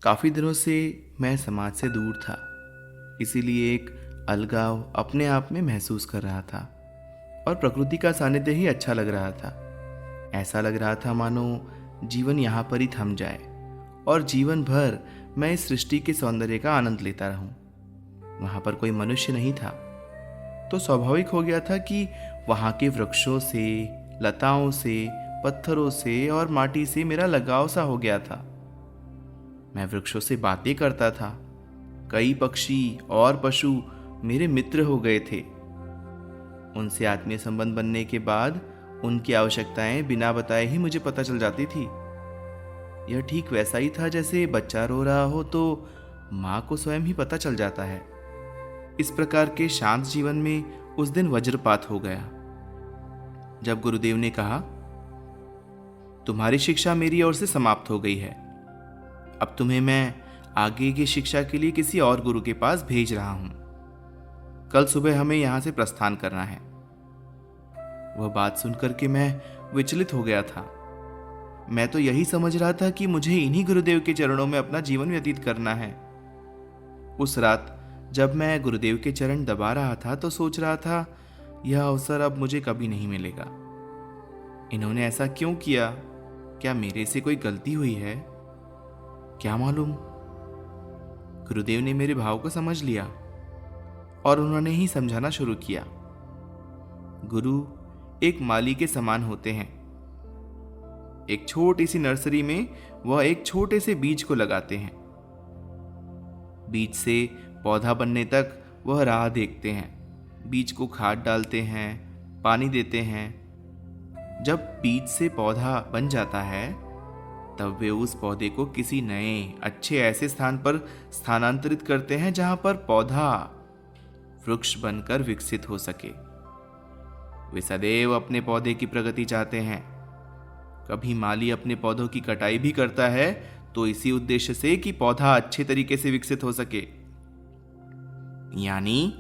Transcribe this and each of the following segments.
काफ़ी दिनों से मैं समाज से दूर था, इसीलिए एक अलगाव अपने आप में महसूस कर रहा था और प्रकृति का सानिध्य ही अच्छा लग रहा था। ऐसा लग रहा था मानो जीवन यहाँ पर ही थम जाए और जीवन भर मैं इस सृष्टि के सौंदर्य का आनंद लेता रहूं। वहाँ पर कोई मनुष्य नहीं था, तो स्वाभाविक हो गया था कि वहाँ के वृक्षों से, लताओं से, पत्थरों से और माटी से मेरा लगाव सा हो गया था। मैं वृक्षों से बातें करता था। कई पक्षी और पशु मेरे मित्र हो गए थे। उनसे आत्मीय संबंध बनने के बाद उनकी आवश्यकताएं बिना बताए ही मुझे पता चल जाती थी। यह ठीक वैसा ही था जैसे बच्चा रो रहा हो तो माँ को स्वयं ही पता चल जाता है। इस प्रकार के शांत जीवन में उस दिन वज्रपात हो गया जब गुरुदेव ने कहा, तुम्हारी शिक्षा मेरी ओर से समाप्त हो गई है। अब तुम्हें मैं आगे की शिक्षा के लिए किसी और गुरु के पास भेज रहा हूं। कल सुबह हमें यहां से प्रस्थान करना है। वह बात सुनकर के मैं विचलित हो गया था। मैं तो यही समझ रहा था कि मुझे इन्हीं गुरुदेव के चरणों में अपना जीवन व्यतीत करना है। उस रात जब मैं गुरुदेव के चरण दबा रहा था तो सोच रहा था, यह अवसर अब मुझे कभी नहीं मिलेगा। इन्होंने ऐसा क्यों किया? क्या मेरे से कोई गलती हुई है? क्या मालूम। गुरुदेव ने मेरे भाव को समझ लिया और उन्होंने ही समझाना शुरू किया। गुरु एक माली के समान होते हैं। एक छोटी सी नर्सरी में वह एक छोटे से बीज को लगाते हैं। बीज से पौधा बनने तक वह राह देखते हैं। बीज को खाद डालते हैं, पानी देते हैं। जब बीज से पौधा बन जाता है तब वे उस पौधे को किसी नए अच्छे ऐसे स्थान पर स्थानांतरित करते हैं जहां पर पौधा वृक्ष बनकर विकसित हो सके। वे सदैव अपने पौधे की प्रगति चाहते हैं। कभी माली अपने पौधों की कटाई भी करता है तो इसी उद्देश्य से कि पौधा अच्छे तरीके से विकसित हो सके। यानी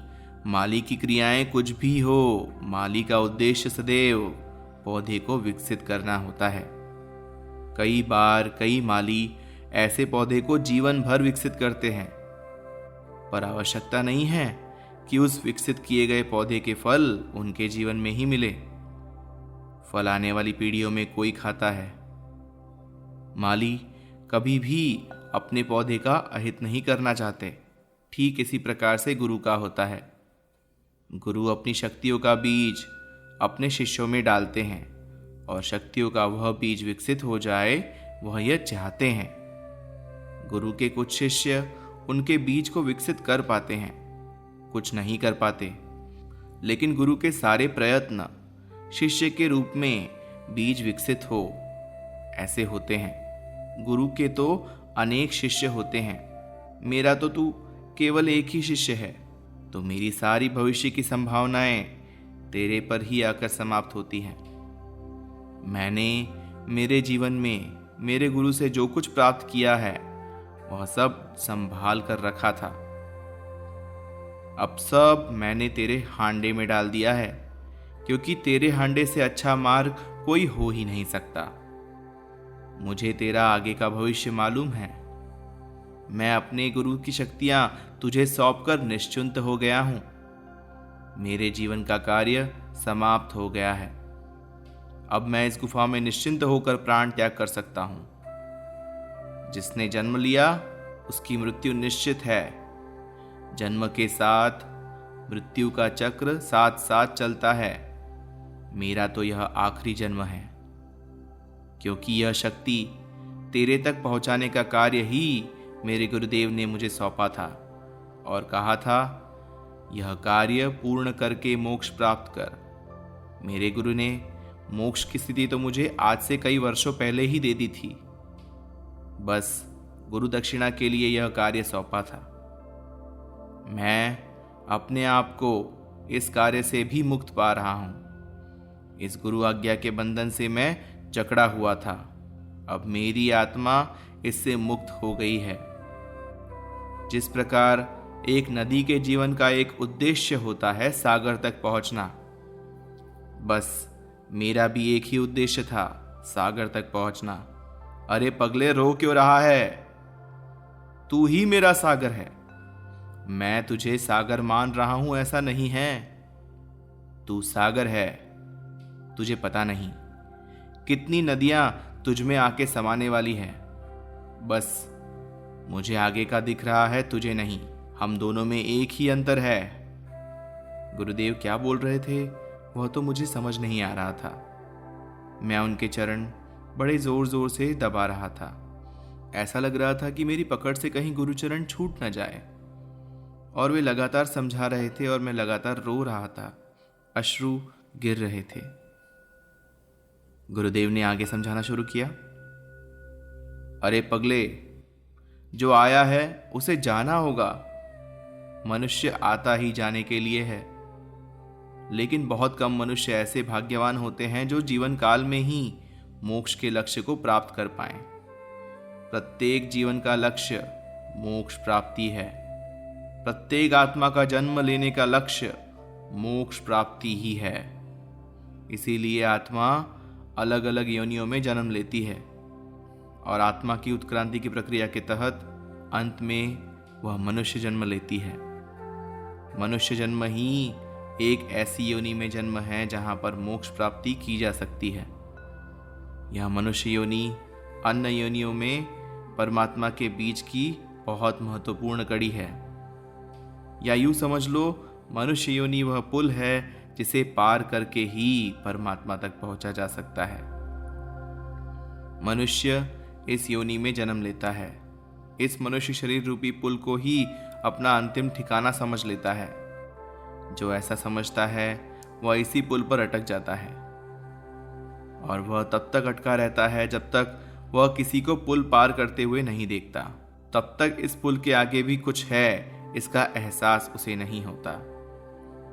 माली की क्रियाएं कुछ भी हो, माली का उद्देश्य सदैव पौधे को विकसित करना होता है। कई बार कई माली ऐसे पौधे को जीवन भर विकसित करते हैं, पर आवश्यकता नहीं है कि उस विकसित किए गए पौधे के फल उनके जीवन में ही मिले। फल आने वाली पीढ़ियों में कोई खाता है। माली कभी भी अपने पौधे का अहित नहीं करना चाहते। ठीक इसी प्रकार से गुरु का होता है। गुरु अपनी शक्तियों का बीज अपने शिष्यों में डालते हैं और शक्तियों का वह बीज विकसित हो जाए, वह यह चाहते हैं। गुरु के कुछ शिष्य उनके बीज को विकसित कर पाते हैं, कुछ नहीं कर पाते, लेकिन गुरु के सारे प्रयत्न शिष्य के रूप में बीज विकसित हो ऐसे होते हैं। गुरु के तो अनेक शिष्य होते हैं। मेरा तो तू केवल एक ही शिष्य है, तो मेरी सारी भविष्य की संभावनाएं तेरे पर ही आकर समाप्त होती हैं। मैंने मेरे जीवन में मेरे गुरु से जो कुछ प्राप्त किया है वह सब संभाल कर रखा था। अब सब मैंने तेरे हांडे में डाल दिया है, क्योंकि तेरे हांडे से अच्छा मार्ग कोई हो ही नहीं सकता। मुझे तेरा आगे का भविष्य मालूम है। मैं अपने गुरु की शक्तियां तुझे सौंपकर निश्चिंत हो गया हूं। मेरे जीवन का कार्य समाप्त हो गया है। अब मैं इस गुफा में निश्चिंत होकर प्राण त्याग कर सकता हूं। जिसने जन्म लिया उसकी मृत्यु निश्चित है। जन्म के साथ मृत्यु का चक्र साथ साथ चलता है। मेरा तो यह आखिरी जन्म है, क्योंकि यह शक्ति तेरे तक पहुंचाने का कार्य ही मेरे गुरुदेव ने मुझे सौंपा था और कहा था, यह कार्य पूर्ण करके मोक्ष प्राप्त कर। मेरे गुरु ने मोक्ष की स्थिति तो मुझे आज से कई वर्षों पहले ही दे दी थी। बस गुरु दक्षिणा के लिए यह कार्य सौंपा था। मैं अपने आप को इस कार्य से भी मुक्त पा रहा हूं। इस गुरु आज्ञा के बंधन से मैं जकड़ा हुआ था। अब मेरी आत्मा इससे मुक्त हो गई है। जिस प्रकार एक नदी के जीवन का एक उद्देश्य होता है सागर तक पहुंचना, बस मेरा भी एक ही उद्देश्य था, सागर तक पहुंचना। अरे पगले, रो क्यों रहा है? तू ही मेरा सागर है। मैं तुझे सागर मान रहा हूं ऐसा नहीं है। तू सागर है। तुझे पता नहीं कितनी नदियां तुझ में आके समाने वाली है। बस मुझे आगे का दिख रहा है, तुझे नहीं। हम दोनों में एक ही अंतर है। गुरुदेव क्या बोल रहे थे वह तो मुझे समझ नहीं आ रहा था। मैं उनके चरण बड़े जोर जोर से दबा रहा था। ऐसा लग रहा था कि मेरी पकड़ से कहीं गुरुचरण छूट न जाए। और वे लगातार समझा रहे थे और मैं लगातार रो रहा था। अश्रु गिर रहे थे। गुरुदेव ने आगे समझाना शुरू किया। अरे पगले, जो आया है उसे जाना होगा। मनुष्य आता ही जाने के लिए है, लेकिन बहुत कम मनुष्य ऐसे भाग्यवान होते हैं जो जीवन काल में ही मोक्ष के लक्ष्य को प्राप्त कर पाएं। प्रत्येक जीवन का लक्ष्य मोक्ष प्राप्ति है। प्रत्येक आत्मा का जन्म लेने का लक्ष्य मोक्ष प्राप्ति ही है। इसीलिए आत्मा अलग अलग योनियों में जन्म लेती है और आत्मा की उत्क्रांति की प्रक्रिया के तहत अंत में वह मनुष्य जन्म लेती है। मनुष्य जन्म ही एक ऐसी योनि में जन्म है जहां पर मोक्ष प्राप्ति की जा सकती है। यह मनुष्य योनि अन्य योनियों में परमात्मा के बीच की बहुत महत्वपूर्ण कड़ी है। या यूं समझ लो, मनुष्य योनि वह पुल है जिसे पार करके ही परमात्मा तक पहुंचा जा सकता है। मनुष्य इस योनि में जन्म लेता है। इस मनुष्य शरीर रूपी पुल को ही अपना अंतिम ठिकाना समझ लेता है। जो ऐसा समझता है वह इसी पुल पर अटक जाता है और वह तब तक अटका रहता है जब तक वह किसी को पुल पार करते हुए नहीं देखता। तब तक इस पुल के आगे भी कुछ है, इसका एहसास उसे नहीं होता।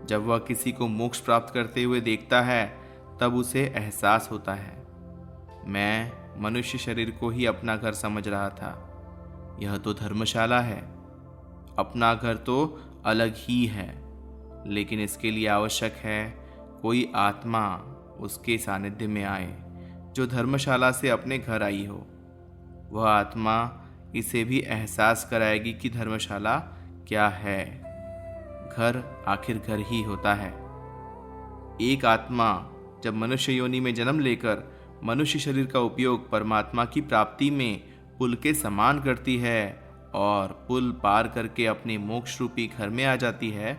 जब वह किसी को मोक्ष प्राप्त करते हुए देखता है तब उसे एहसास होता है। मैं मनुष्य शरीर को ही अपना घर समझ रहा था। यह तो धर्मशाला है। अपना घर तो अलग ही है, लेकिन इसके लिए आवश्यक है कोई आत्मा उसके सानिध्य में आए जो धर्मशाला से अपने घर आई हो। वह आत्मा इसे भी एहसास कराएगी कि धर्मशाला क्या है। घर आखिर घर ही होता है। एक आत्मा जब मनुष्य योनि में जन्म लेकर मनुष्य शरीर का उपयोग परमात्मा की प्राप्ति में पुल के समान करती है और पुल पार करके अपने मोक्ष रूपी घर में आ जाती है,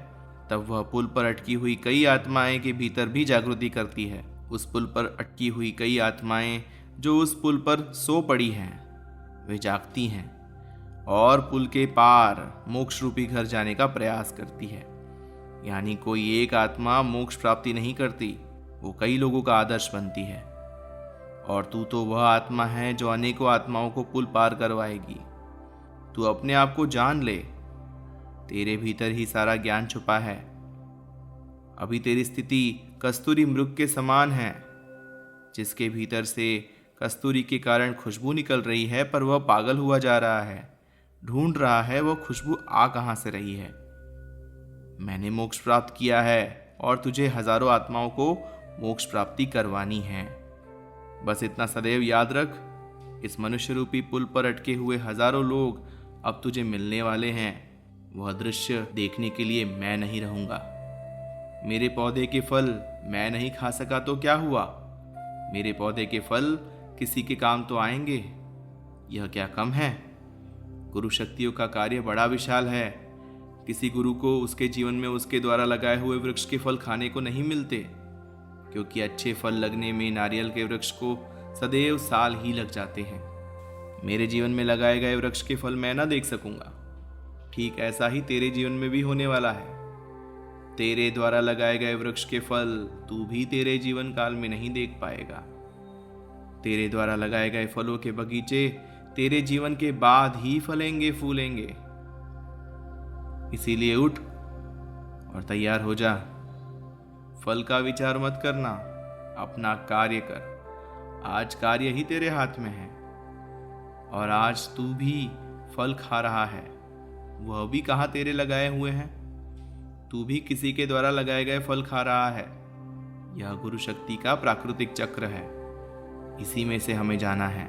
तब वह पुल पर अटकी हुई कई आत्माएं के भीतर भी जागृति करती है। उस पुल पर अटकी हुई कई आत्माएं जो उस पुल पर सो पड़ी हैं, वे जागती हैं और पुल के पार मोक्ष रूपी घर जाने का प्रयास करती है। यानी कोई एक आत्मा मोक्ष प्राप्ति नहीं करती, वो कई लोगों का आदर्श बनती है। और तू तो वह आत्मा है जो अनेकों आत्माओं को पुल पार करवाएगी। तू अपने आप को जान ले, तेरे भीतर ही सारा ज्ञान छुपा है। अभी तेरी स्थिति कस्तूरी मृग के समान है, जिसके भीतर से कस्तूरी के कारण खुशबू निकल रही है, पर वह पागल हुआ जा रहा है, ढूंढ रहा है वह खुशबू आ कहां से रही है। मैंने मोक्ष प्राप्त किया है और तुझे हजारों आत्माओं को मोक्ष प्राप्ति करवानी है। बस इतना सदैव याद रख, इस मनुष्य रूपी पुल पर अटके हुए हजारों लोग अब तुझे मिलने वाले हैं। वह दृश्य देखने के लिए मैं नहीं रहूंगा। मेरे पौधे के फल मैं नहीं खा सका तो क्या हुआ? मेरे पौधे के फल किसी के काम तो आएंगे। यह क्या कम है? गुरु शक्तियों का कार्य बड़ा विशाल है। किसी गुरु को उसके जीवन में उसके द्वारा लगाए हुए वृक्ष के फल खाने को नहीं मिलते, क्योंकि अच्छे फल लगने में नारियल के वृक्ष को सदैव साल ही लग जाते हैं। मेरे जीवन में लगाए गए वृक्ष के फल मैं ना देख सकूंगा। ठीक ऐसा ही तेरे जीवन में भी होने वाला है। तेरे द्वारा लगाए गए वृक्ष के फल तू भी तेरे जीवन काल में नहीं देख पाएगा। तेरे द्वारा लगाए गए फलों के बगीचे तेरे जीवन के बाद ही फलेंगे फूलेंगे। इसीलिए उठ और तैयार हो जा। फल का विचार मत करना, अपना कार्य कर। आज कार्य ही तेरे हाथ में है और आज तू भी फल खा रहा है। वह भी कहाँ तेरे लगाए हुए हैं। तू भी किसी के द्वारा लगाए गए फल खा रहा है। यह गुरु शक्ति का प्राकृतिक चक्र है। इसी में से हमें जाना है।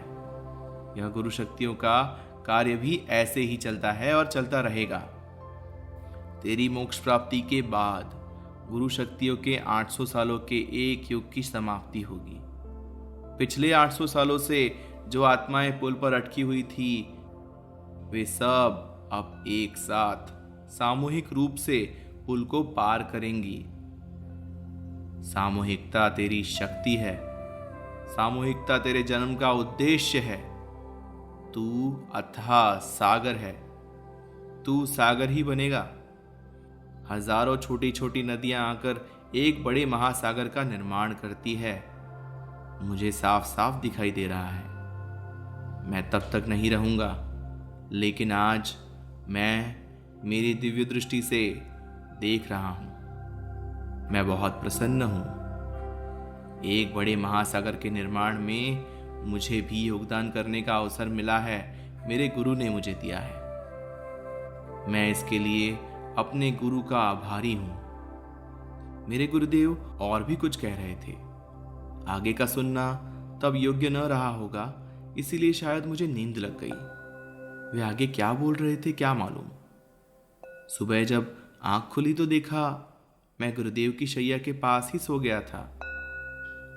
यह गुरु शक्तियों का कार्य भी ऐसे ही चलता है और चलता रहेगा। तेरी मोक्ष प्राप्ति के बाद गुरु शक्तियों के 800 सालों के एक युग की समाप्ति होगी। पिछले 800 सालों से जो आत्माएं पुल पर अटकी हुई थी, वे सब अब एक साथ सामूहिक रूप से पुल को पार करेंगी। सामूहिकता तेरी शक्ति है, सामूहिकता तेरे जन्म का उद्देश्य है। तू अथाह सागर है, तू सागर ही बनेगा। हजारों छोटी छोटी नदियां आकर एक बड़े महासागर का निर्माण करती है। मुझे साफ साफ दिखाई दे रहा है। मैं तब तक नहीं रहूंगा, लेकिन आज मैं मेरी दिव्य दृष्टि से देख रहा हूं। मैं बहुत प्रसन्न हूं। एक बड़े महासागर के निर्माण में मुझे भी योगदान करने का अवसर मिला है, मेरे गुरु ने मुझे दिया है। मैं इसके लिए अपने गुरु का आभारी हूं। मेरे गुरुदेव और भी कुछ कह रहे थे। आगे का सुनना तब योग्य न रहा होगा, इसीलिए शायद मुझे नींद लग गई। वे आगे क्या बोल रहे थे क्या मालूम। सुबह जब आंख खुली तो देखा मैं गुरुदेव की शैया के पास ही सो गया था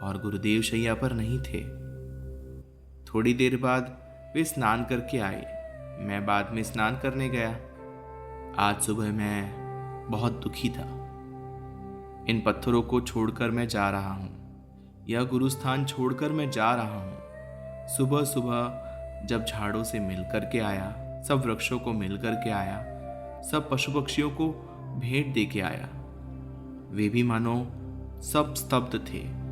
और गुरुदेव शैया पर नहीं थे। थोड़ी देर बाद वे स्नान करके आए। मैं बाद में स्नान करने गया। आज सुबह मैं बहुत दुखी था। इन पत्थरों को छोड़कर मैं जा रहा हूं, यह गुरुस्थान छोड़कर मैं जा रहा हूं। सुबह सुबह जब झाड़ों से मिलकर के आया, सब वृक्षों को मिलकर के आया, सब पशु पक्षियों को भेंट दे के आया। वे भी मानो सब स्तब्ध थे।